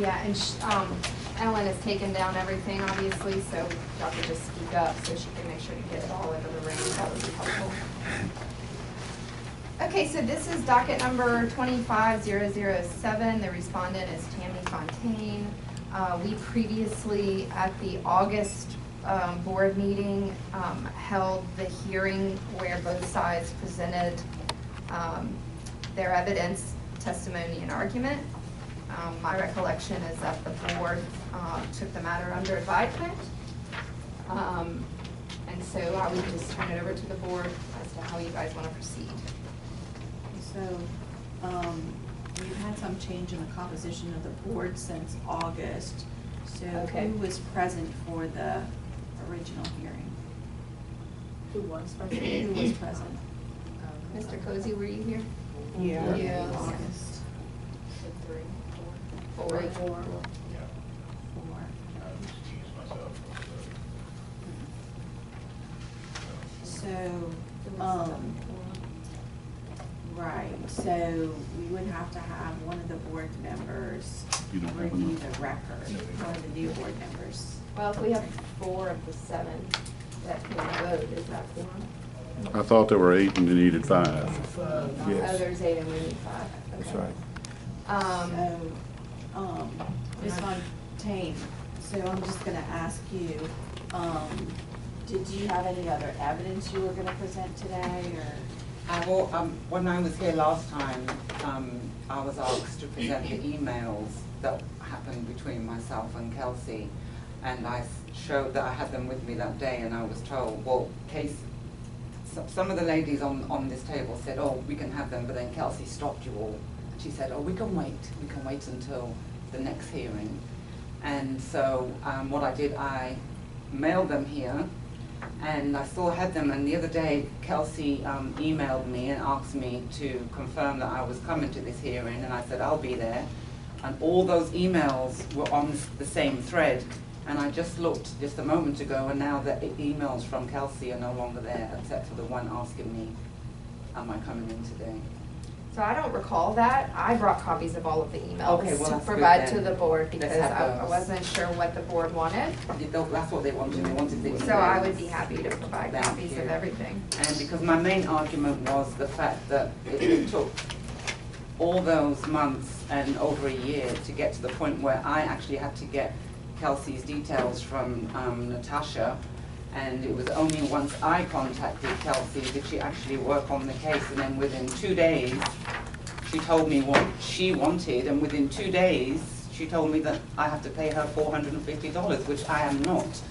Yeah, and Ellen has taken down everything, obviously, so y'all could just speak up so she can make sure to get it all over the ring. That would be helpful. Okay, so this is docket number 25007. The respondent is Tammie Fontayne. We previously, at the August board meeting, held the hearing where both sides presented their evidence, testimony, and argument. My recollection is that the board took the matter under advisement. And so I would just turn it over to the board as to how you guys want to proceed. So we've had some change in the composition of the board since August. So Okay. who was present for the original hearing? Who was present? Who was present? Mr. Cozy, were you here? Yeah. Yes. August. Three, Four. four. Four. Yeah, Four. I excuse myself. So, right, so we would have to have one of the board members You don't have review enough. the record, one of the new board members. Well, if we have 4 of the 7 that can vote, is that quorum? I thought there were 8 and they needed 5. Oh, there's 8 and we need 5. That's Okay. right. So, Ms. Fontayne, so I'm just gonna ask you, did you have any other evidence you were gonna present today, or? Well, when I was here last time, I was asked to present the emails that happened between myself and Kelsey, and I showed that I had them with me that day, and I was told, well, some of the ladies on this table said, oh, we can have them, but then Kelsey stopped you all. She said, oh, we can wait until the next hearing. And so what I did, I mailed them here, and I still had them, and the other day Kelsey emailed me and asked me to confirm that I was coming to this hearing, and I said I'll be there. And all those emails were on the same thread, and I just looked just a moment ago, and now the emails from Kelsey are no longer there, except for the one asking me, am I coming in today? So I don't recall that. I brought copies of all of the emails Okay, well, to that's good provide to then. the board Let's because have I those. wasn't sure what the board wanted. That's what they wanted. They wanted the emails. So I would be happy to provide Thank copies you. of everything. And because my main argument was the fact that it took all those months and over a year to get to the point where I actually had to get Kelsey's details from Natasha, and it was only once I contacted Kelsey did she actually work on the case, and then within 2 days she told me what she wanted, and within 2 days she told me that I have to pay her $450, which I am not.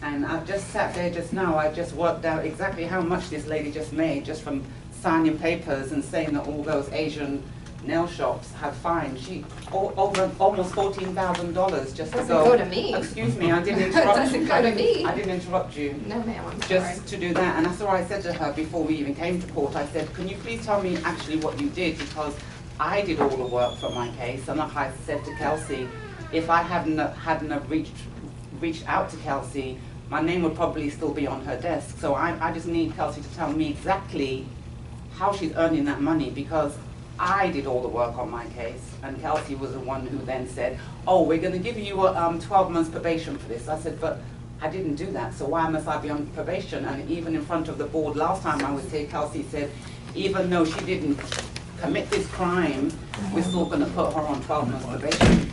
And I've just sat there just now, I just worked out exactly how much this lady just made just from signing papers and saying that all those Asian nail shops have fined. She over almost $14,000 just to Doesn't go. go to me. Excuse me, I didn't interrupt Doesn't you. go to me. I didn't interrupt you. No, ma'am, I'm sorry. Just to do that, and that's what I said to her before we even came to court. I said, can you please tell me actually what you did, because I did all the work for my case, and like I said to Kelsey, if I hadn't reached out to Kelsey, my name would probably still be on her desk. So I just need Kelsey to tell me exactly how she's earning that money, because I did all the work on my case, and Kelsey was the one who then said, oh, we're going to give you a 12 months probation for this. I said, but I didn't do that, so why must I be on probation? And even in front of the board last time I was here, Kelsey said, even though she didn't commit this crime, we're still going to put her on 12 months probation.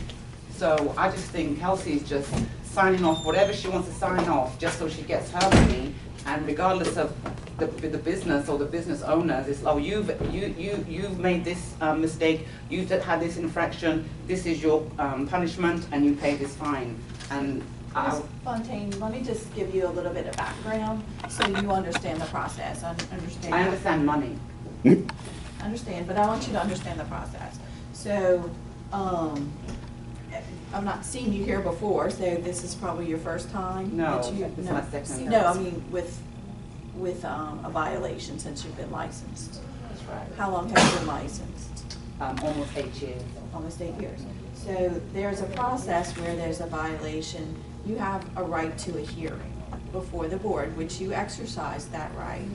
So I just think Kelsey's just signing off whatever she wants to sign off just so she gets her money, and regardless of the business or the business owners, it's, oh, you've made this mistake, you've had this infraction, this is your punishment, and you pay this fine. And Ms. Fontayne, let me just give you a little bit of background so you understand the process. I understand money. Understand, but I want you to understand the process. So, I've not seen you here before, so this is probably your first time? No, that you, this is my second. No, I mean with a violation since you've been licensed. That's right. How long have you been licensed? Almost 8 years. Almost 8 years. So there's a process where there's a violation. You have a right to a hearing before the board, which you exercise that right.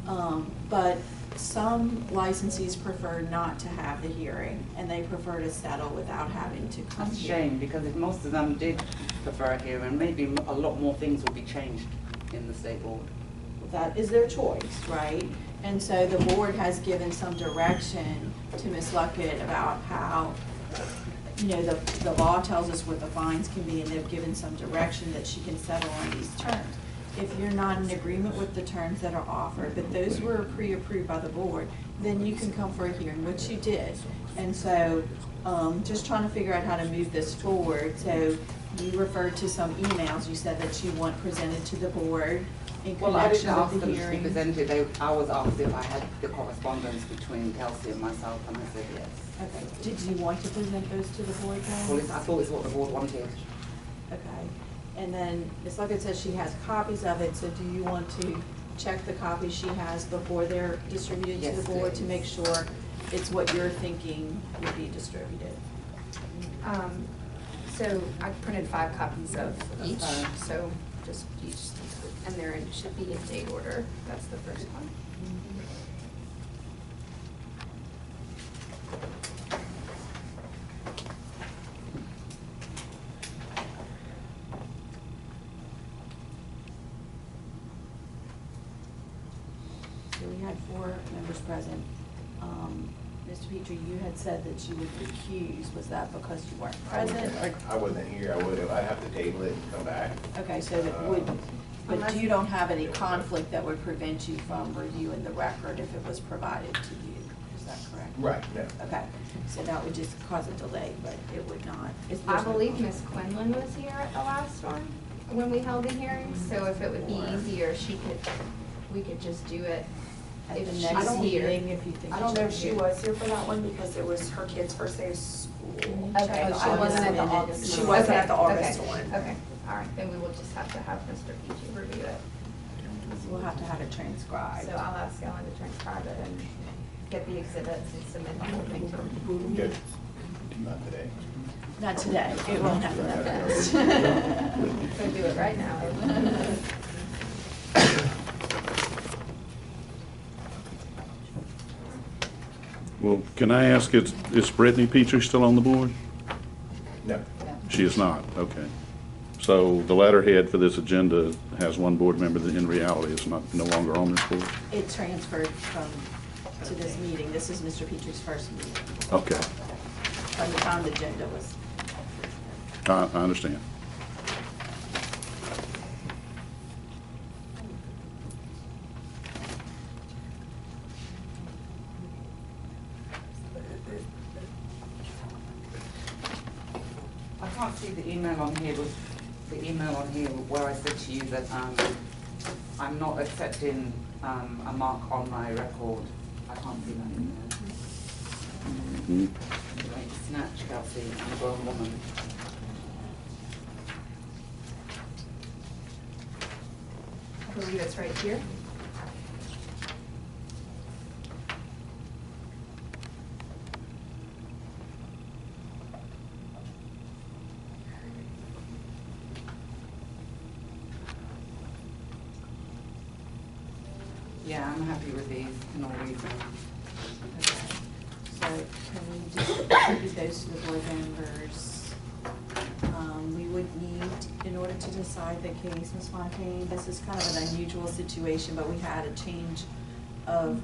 But some licensees prefer not to have the hearing, and they prefer to settle without having to come That's a here. shame, because if most of them did prefer a hearing, maybe a lot more things would be changed in the state board. That is their choice, right? And so the board has given some direction to Ms. Luckett about how, you know, the law tells us what the fines can be, and they've given some direction that she can settle on these terms. If you're not in agreement with the terms that are offered, but those were pre-approved by the board, then you can come for a hearing, which you did. And so, just trying to figure out how to move this forward. So you referred to some emails, you said that you want presented to the board in Well, I didn't connection ask with the them to be hearing. presented. I was asked if I had the correspondence between Kelsey and myself, and I said yes. Okay, did you want to present those to the board then? Well, I thought it's what the board wanted. Okay, and then Ms. Luckett says she has copies of it, so do you want to check the copies she has before they're distributed to Yes, the board to please. make sure it's what you're thinking would be distributed? So I printed 5 copies of That's each, fine. so just each, and there should be in date order. That's the first one. So we had 4 members present. Mr. Petrie, you had said that you would recuse. Was that because you weren't present? Or I wasn't here, I'd have to table it and come back. okay, so it would, but you don't have any conflict that would prevent you from reviewing the record if it was provided to you, is that correct? Right, no. Okay, so that would just cause a delay, but it would not. I believe Ms. Quinlan was here at the last one, when we held the hearing, so if it would be easier, we could just do it At the if next she's here. meeting, if you think. I don't know if she was here for that one because it was her kid's first day of school. Okay, Oh, she I wasn't at the wasn't. August. She wasn't at the Okay, August okay, one. Okay, all right, then we will just have to have Mr. Peachy review it. We'll have to have it transcribed. So I'll ask Ellen to transcribe it and get the exhibits and submit the whole thing to her. Good. Not today. Not today, it won't happen that fast. So do it right now. Well, can I ask, is Brittany Petrie still on the board? No. She is not, okay. So the letterhead for this agenda has one board member that in reality is no longer on this board? It transferred to this meeting. This is Mr. Petrie's first meeting. Okay, From the time the agenda was. I understand. I can't see the email on here, where I said to you that, I'm not accepting, a mark on my record. I can't see that email. Mhm. Right, snatch, Kelsey, I'm a grown woman. I believe it's right here. Yeah, I'm happy with these, no reason. Okay. So can we just distribute those to the board members? We would need, in order to decide the case, Ms. Fontayne, this is kind of an unusual situation, but we had a change of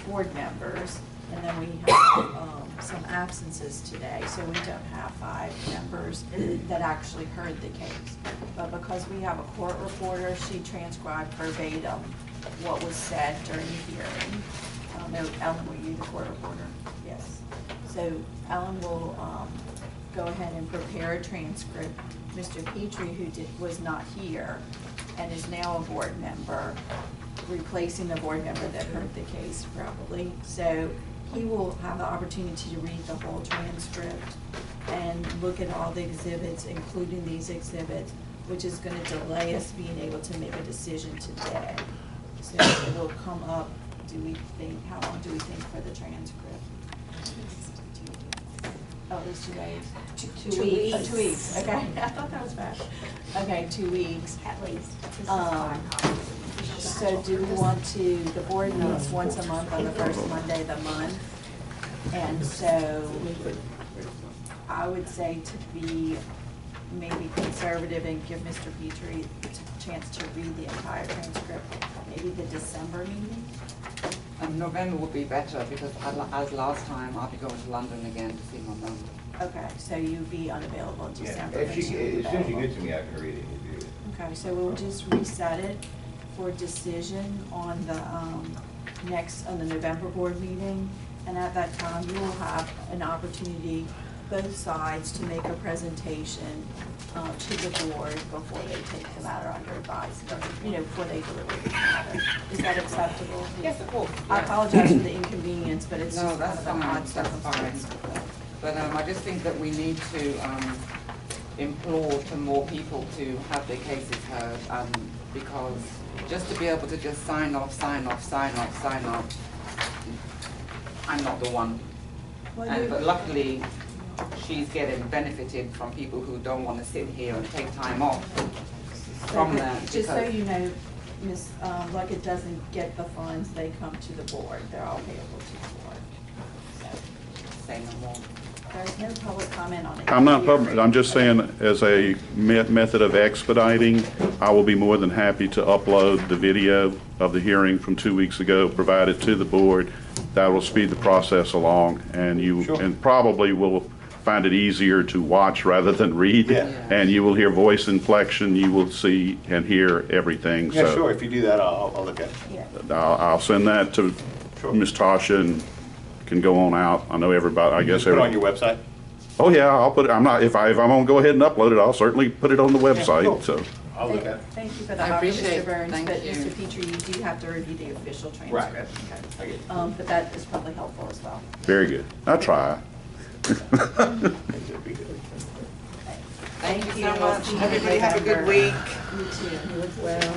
board members, and then we have some absences today, so we don't have 5 members that actually heard the case. But because we have a court reporter, she transcribed verbatim what was said during the hearing. No, Ellen, were you the court reporter? Yes. So Ellen will go ahead and prepare a transcript. Mr. Petrie, who was not here and is now a board member, replacing the board member that heard the case probably. So he will have the opportunity to read the whole transcript and look at all the exhibits, including these exhibits, which is going to delay us being able to make a decision today. So it will come up, how long do we think for the transcript? Oh, there's 2 days. 2 weeks. Oh, 2 weeks, okay. I thought that was fast. Okay, 2 weeks. At least. This is Um, 5 copies. So do we want to, the board meets once a month on the first Monday of the month. And so I would say to be maybe conservative and give Mr. Petrie a chance to read the entire transcript, maybe the December meeting. November would be better because as last time, I'll be going to London again to see my mum. Okay, so you'd be unavailable in Yeah, December. if but she, you'll be as soon as you available. get to me, I can read it and review it. Okay, so we'll just reset it for decision on the November board meeting. And at that time, you will have an opportunity, both sides, to make a presentation to the board before they take the matter under advisement, before they deliberate the matter. Is that acceptable? Yes, of course. I yeah. apologize for the inconvenience, but it's No, just kind that's of an fine, odd that's circumstance. But I just think that we need to implore to more people to have their cases heard, because just to be able to just sign off, I'm not the one. Well, But luckily, she's getting benefited from people who don't want to sit here and take time off from that. Just so because- you know, Ms. Luckett doesn't get the funds, they come to the board, they're all payable to the board. So, Say no more. there's no public comment on it. I'm not public, I'm just saying, as a method of expediting, I will be more than happy to upload the video of the hearing from 2 weeks ago, provide it to the board. That will speed the process along, and you, Sure. and probably will find it easier to watch rather than read. Yeah. And you will hear voice inflection, you will see and hear everything. Yeah, So sure, if you do that, I'll look at it. Yeah. I'll send that to Sure. Ms. Tasha and can go on out. I know everybody, I guess Just put it on everybody. your website? Oh, yeah, I'll put it, I'm not, if I'm gonna go ahead and upload it, I'll certainly put it on the cool. website, so. I'll look at it. Thank you for the I offer, appreciate Mr. Burns, it. but Thank you. Mr. Petrie, you do have to review the official Right. transcript. I get it. But that is probably helpful as well. Very good. I try. It'll be good. Thank you you. so much. See you in Everybody have a good November. week. You too. You as well.